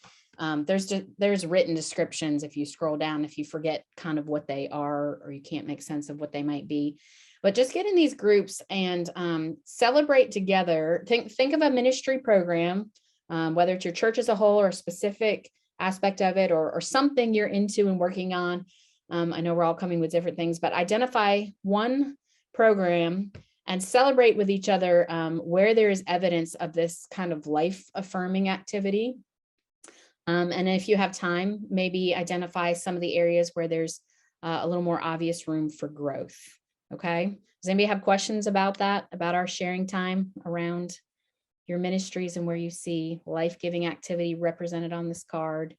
There's written descriptions if you scroll down, if you forget kind of what they are, or you can't make sense of what they might be. But just get in these groups and celebrate together. Think of a ministry program, whether it's your church as a whole or a specific aspect of it, or something you're into and working on. I know we're all coming with different things, but identify one program and celebrate with each other where there is evidence of this kind of life-affirming activity. And if you have time, maybe identify some of the areas where there's a little more obvious room for growth. Okay. Does anybody have questions about that, about our sharing time around your ministries and where you see life-giving activity represented on this card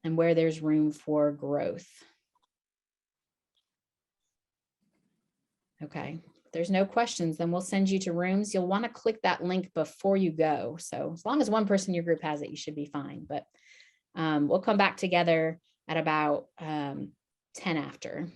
and where there's room for growth? Okay. If there's no questions, then we'll send you to rooms. You'll want to click that link before you go. So as long as one person in your group has it, you should be fine. But we'll come back together at about 10 after.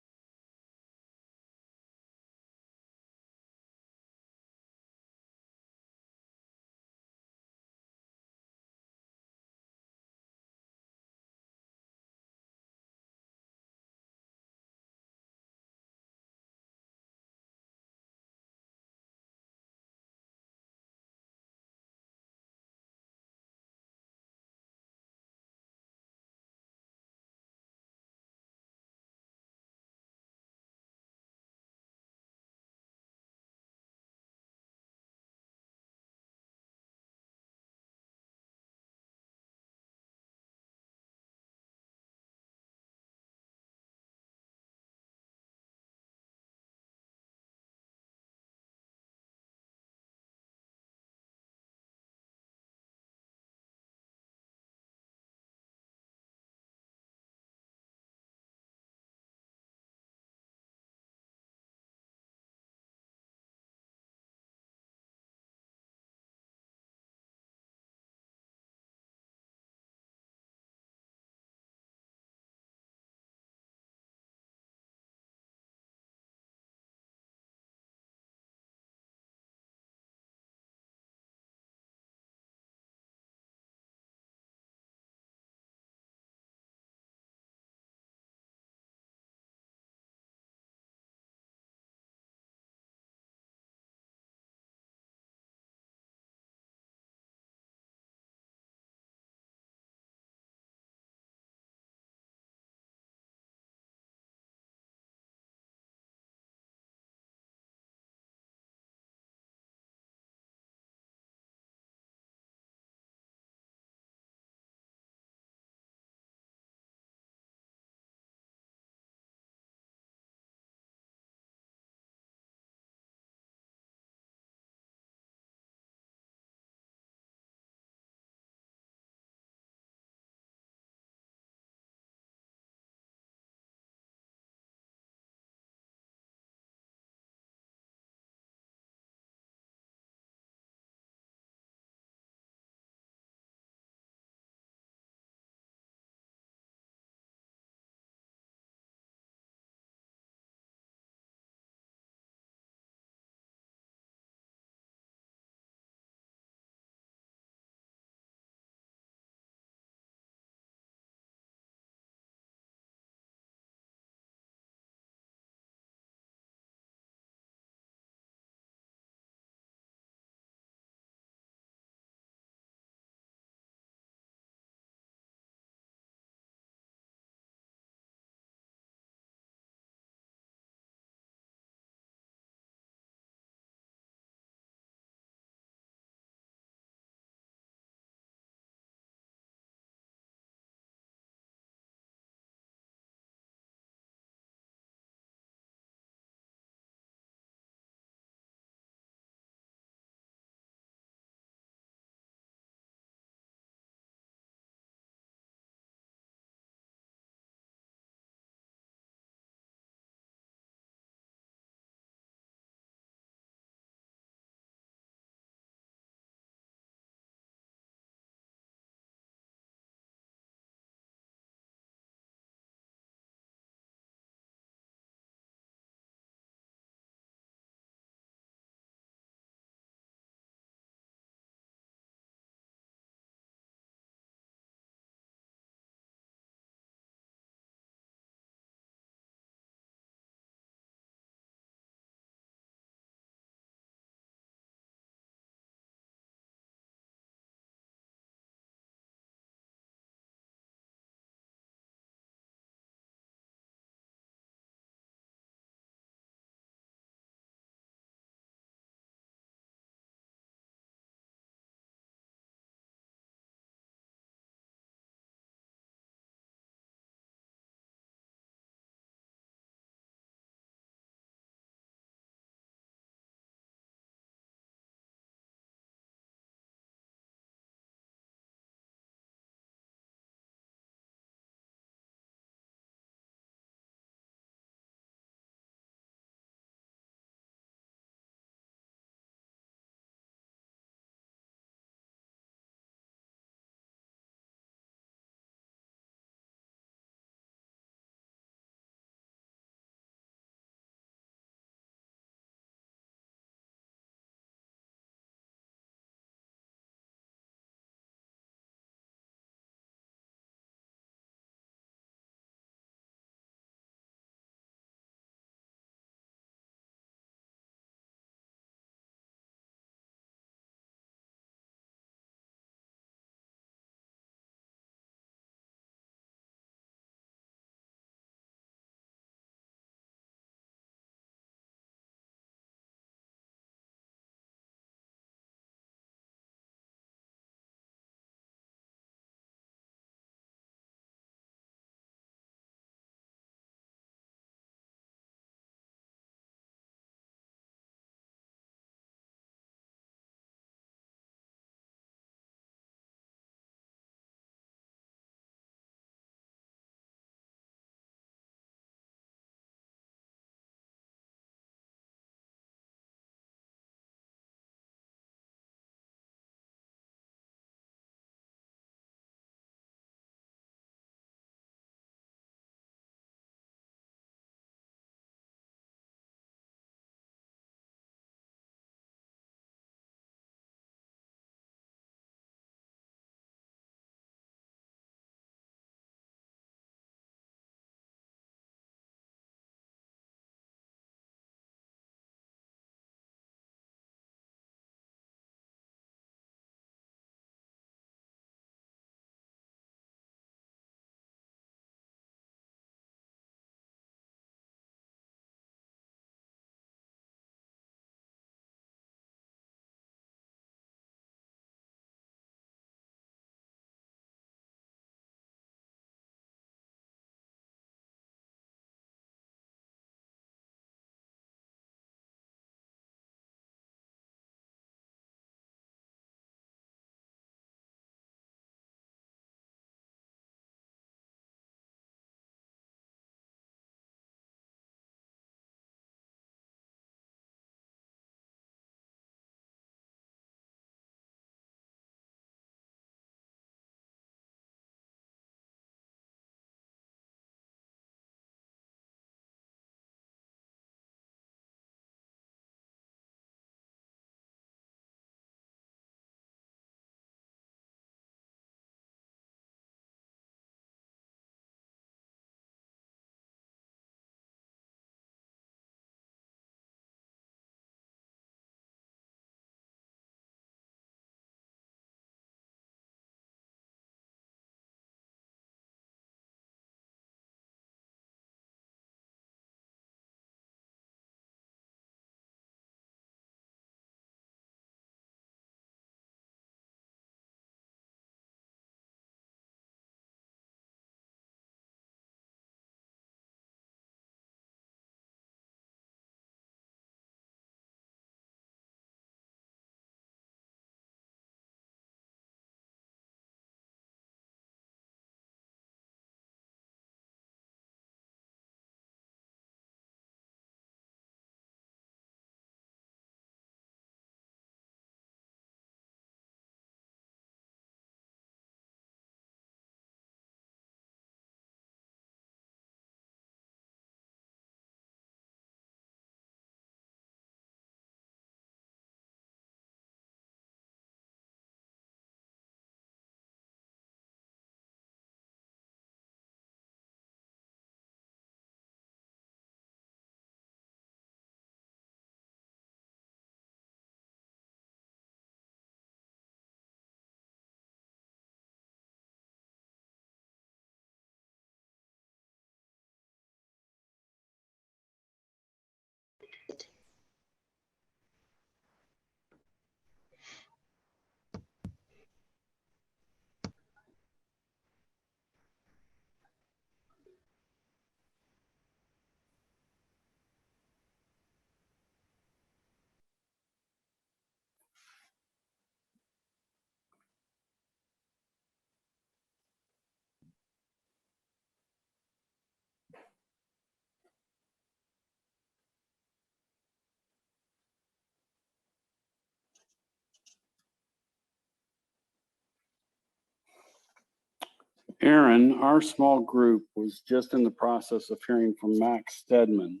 Aaron, our small group was just in the process of hearing from Max Stedman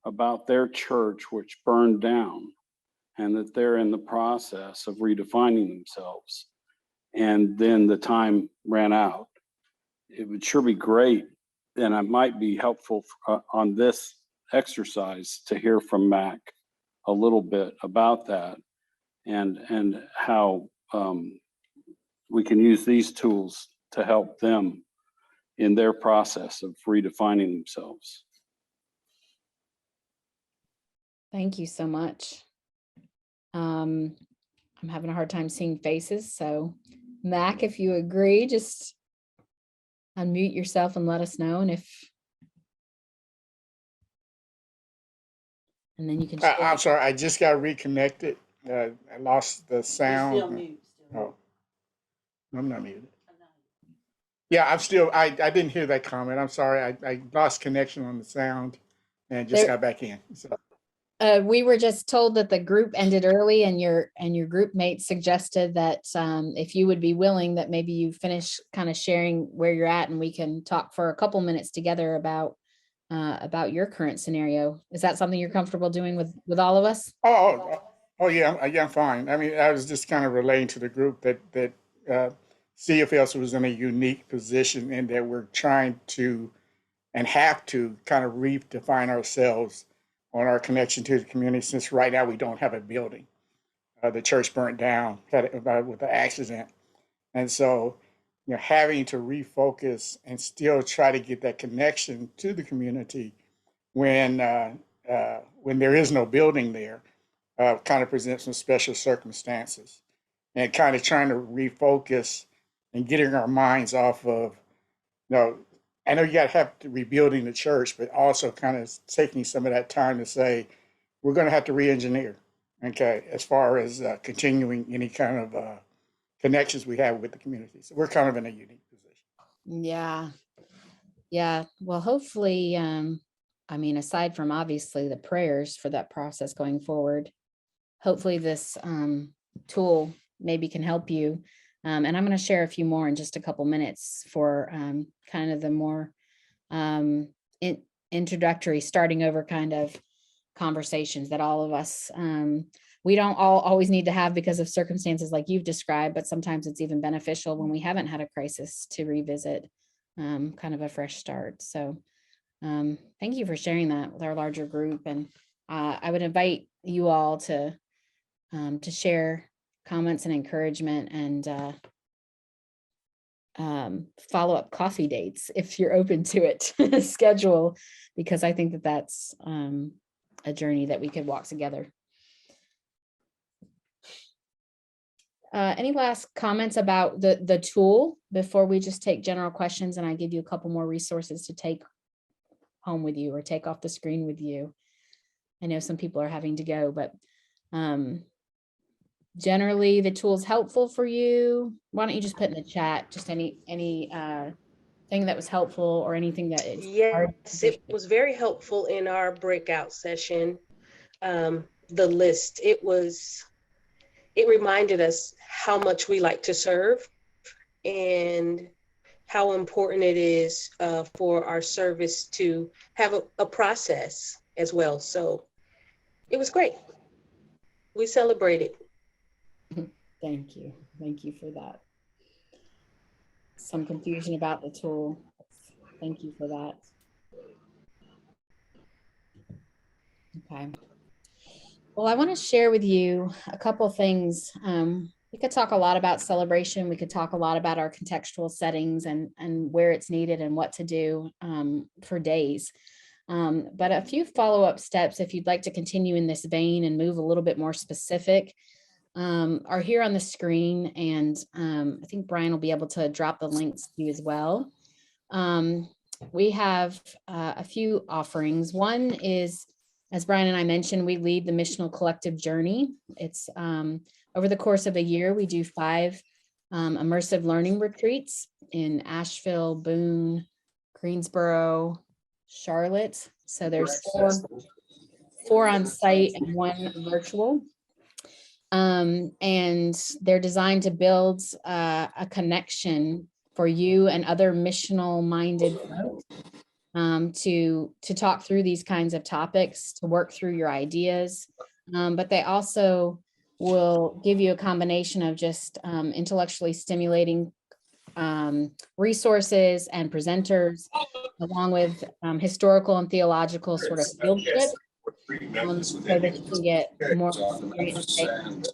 about their church, which burned down, and that they're in the process of redefining themselves. And then the time ran out. It would sure be great, and it might be helpful on this exercise to hear from Mac a little bit about that and how we can use these tools to help them in their process of redefining themselves. Thank you so much. I'm having a hard time seeing faces, so Mac, if you agree, just unmute yourself and let us know, and then you can share. I'm sorry, I just got reconnected. I lost the sound. Still mute. Oh, I'm not muted. Yeah, I'm still, I didn't hear that comment. I'm sorry. I lost connection on the sound and just got back in. So. We were just told that the group ended early, and your group mate suggested that if you would be willing, that maybe you finish kind of sharing where you're at, and we can talk for a couple minutes together about your current scenario. Is that something you're comfortable doing with all of us? Oh yeah, I'm fine. I mean, I was just kind of relating to the group that CFS was in a unique position in that we're trying to and have to kind of redefine ourselves on our connection to the community, since right now we don't have a building. The church burnt down with the accident. And so, having to refocus and still try to get that connection to the community when there is no building there kind of presents some special circumstances, and kind of trying to refocus and getting our minds off of, I know you got to have to rebuilding the church, but also kind of taking some of that time to say, we're going to have to re-engineer, okay, as far as continuing any kind of connections we have with the community. So we're kind of in a unique position. Yeah. Well, hopefully, I mean, aside from obviously the prayers for that process going forward, hopefully this tool maybe can help you. And I'm going to share a few more in just a couple minutes for kind of the more introductory, starting over kind of conversations that all of us, we don't all always need to have because of circumstances like you've described, but sometimes it's even beneficial when we haven't had a crisis to revisit kind of a fresh start. So thank you for sharing that with our larger group. And I would invite you all to share comments and encouragement and follow-up coffee dates if you're open to it, schedule, because I think that that's a journey that we could walk together. Any last comments about the tool before we just take general questions and I give you a couple more resources to take home with you or take off the screen with you? I know some people are having to go, but generally the tool is helpful for you. Why don't you just put in the chat just any thing that was helpful or anything that is hard? Yes, it was very helpful in our breakout session. The list, it reminded us how much we like to serve and how important it is for our service to have a process as well. So it was great. We celebrated. Thank you. Thank you for that. Some confusion about the tool. Thank you for that. Okay. Well, I want to share with you a couple things. We could talk a lot about celebration. We could talk a lot about our contextual settings and where it's needed and what to do for days. But a few follow-up steps, if you'd like to continue in this vein and move a little bit more specific, are here on the screen. And I think Brian will be able to drop the links to you as well. We have a few offerings. One is, as Brian and I mentioned, we lead the missional collective journey. It's over the course of a year, we do 5 immersive learning retreats in Asheville, Boone, Greensboro, Charlotte. So there's 4 on site and 1 virtual. And they're designed to build a connection for you and other missional minded folks to talk through these kinds of topics, to work through your ideas. But they also will give you a combination of just intellectually stimulating resources and presenters, along with historical and theological sort of field trips, so that you can get more experience.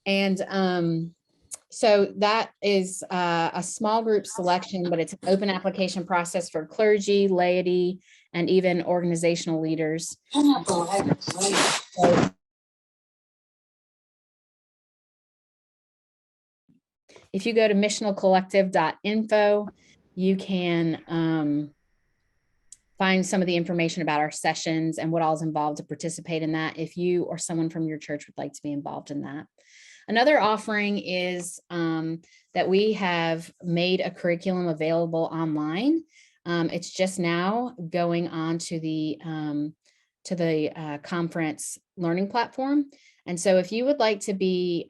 And so that is a small group selection, but it's an open application process for clergy, laity, and even organizational leaders. So if you go to missionalcollective.info, you can find some of the information about our sessions and what all is involved to participate in that, if you or someone from your church would like to be involved in that. Another offering is that we have made a curriculum available online. It's just now going on to the conference learning platform. And so if you would like to be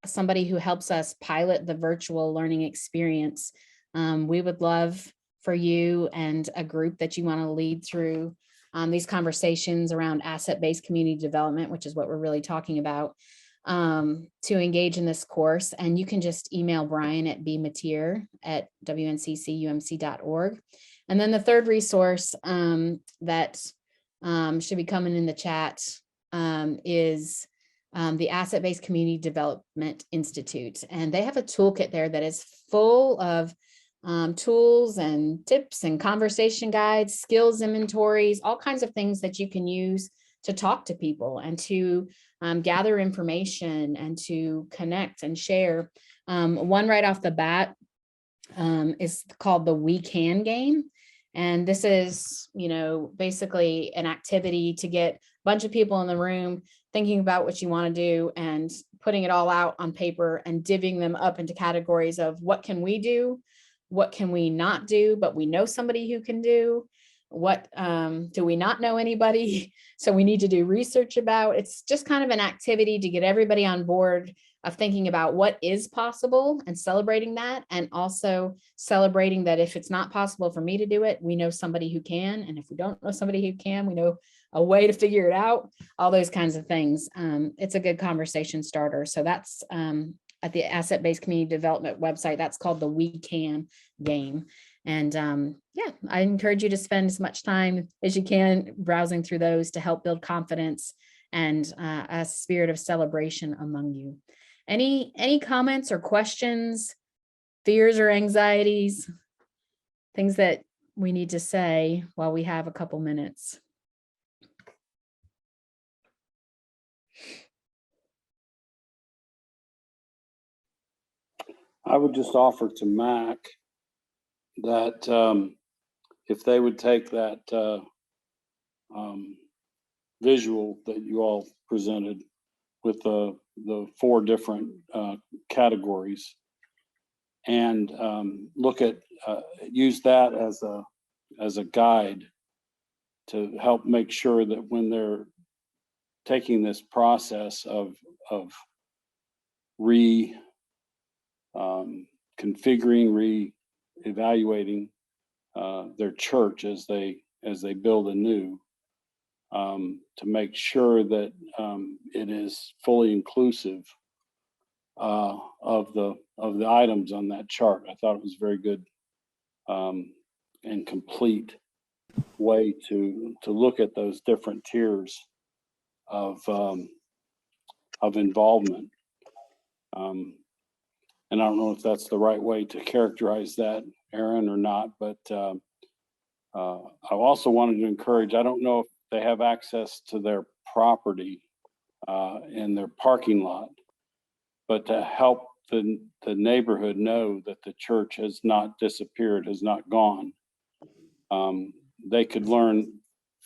somebody who helps us pilot the virtual learning experience, we would love for you and a group that you want to lead through these conversations around asset-based community development, which is what we're really talking about, to engage in this course. And you can just email Brian at bmatier@wnccumc.org. And then the third resource that should be coming in the chat is the Asset-Based Community Development Institute. And they have a toolkit there that is full of tools and tips and conversation guides, skills inventories, all kinds of things that you can use to talk to people and to gather information and to connect and share. One right off the bat is called the We Can game. And this is, basically an activity to get a bunch of people in the room thinking about what you want to do and putting it all out on paper and divvying them up into categories of what can we do, what can we not do, but we know somebody who can do, what do we not know anybody, so we need to do research about. It's just kind of an activity to get everybody on board of thinking about what is possible and celebrating that, and also celebrating that if it's not possible for me to do it, we know somebody who can, and if we don't know somebody who can, we know a way to figure it out, all those kinds of things. It's a good conversation starter. So that's at the Asset-Based Community Development website. That's called the We Can game. And yeah, I encourage you to spend as much time as you can browsing through those to help build confidence and a spirit of celebration among you. Any comments or questions, fears or anxieties, things that we need to say while we have a couple minutes? I would just offer to Mac that if they would take that visual that you all presented with the 4 different categories and look at use that as a guide to help make sure that when they're taking this process of configuring, re-evaluating their church as they build anew, to make sure that it is fully inclusive of the items on that chart. I thought it was very good and complete way to look at those different tiers of involvement. And I don't know if that's the right way to characterize that, Aaron, or not, but I also wanted to encourage, I don't know if they have access to their property and their parking lot, but to help the neighborhood know that the church has not disappeared, has not gone. They could learn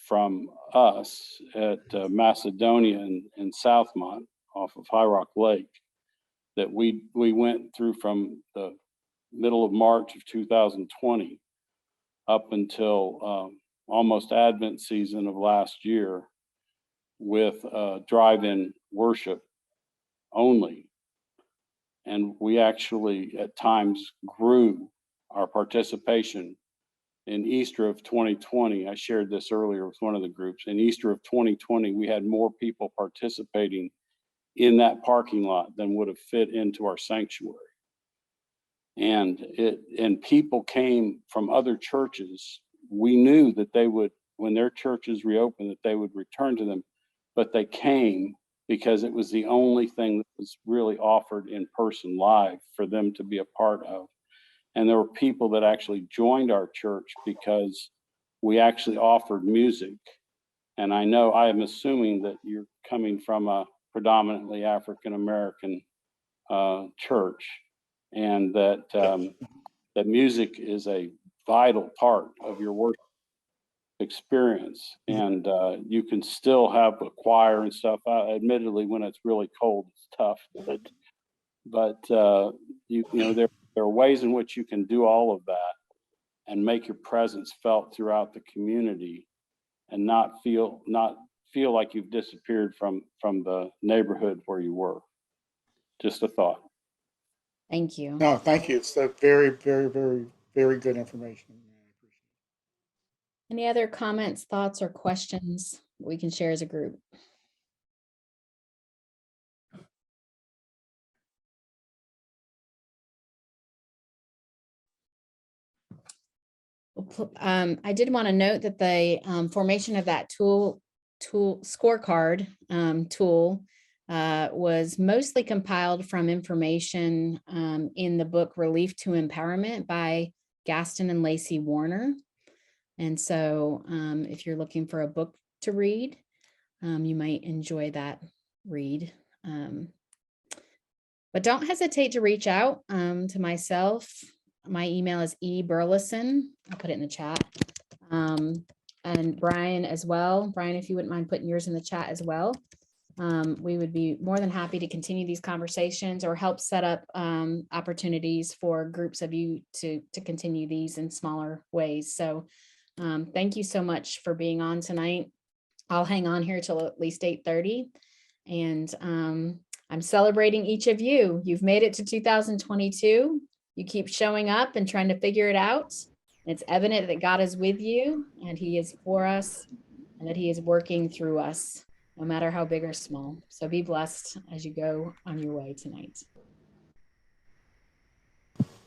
from us at Macedonia in Southmont off of High Rock Lake that we went through from the middle of March of 2020 up until almost Advent season of last year with drive-in worship only And we actually at times grew our participation. In Easter of 2020, I shared this earlier with one of the groups. In Easter of 2020, we had more people participating in that parking lot than would have fit into our sanctuary. And people came from other churches. We knew that they would, when their churches reopened, that they would return to them, but they came because it was the only thing that was really offered in person live for them to be a part of. And there were people that actually joined our church because we actually offered music. And I am assuming that you're coming from a predominantly African-American church, and that that music is a vital part of your worship experience. And you can still have a choir and stuff. Admittedly, when it's really cold, it's tough. But there are ways in which you can do all of that and make your presence felt throughout the community, and not feel like you've disappeared from the neighborhood where you were. Just a thought. Thank you. No, thank you. It's a very, very, very, very good information. Any other comments, thoughts, or questions we can share as a group? I did want to note that the formation of that tool scorecard tool was mostly compiled from information in the book Relief to Empowerment by Gaston and Lacey Warner. And so if you're looking for a book to read, you might enjoy that read. But don't hesitate to reach out to myself. My email is eburleson. I'll put it in the chat. And Brian as well. Brian, if you wouldn't mind putting yours in the chat as well. We would be more than happy to continue these conversations or help set up opportunities for groups of you to continue these in smaller ways. So thank you so much for being on tonight. I'll hang on here till at least 8:30. And I'm celebrating each of you. You've made it to 2022. You keep showing up and trying to figure it out. It's evident that God is with you and he is for us and that he is working through us, no matter how big or small. So be blessed as you go on your way tonight.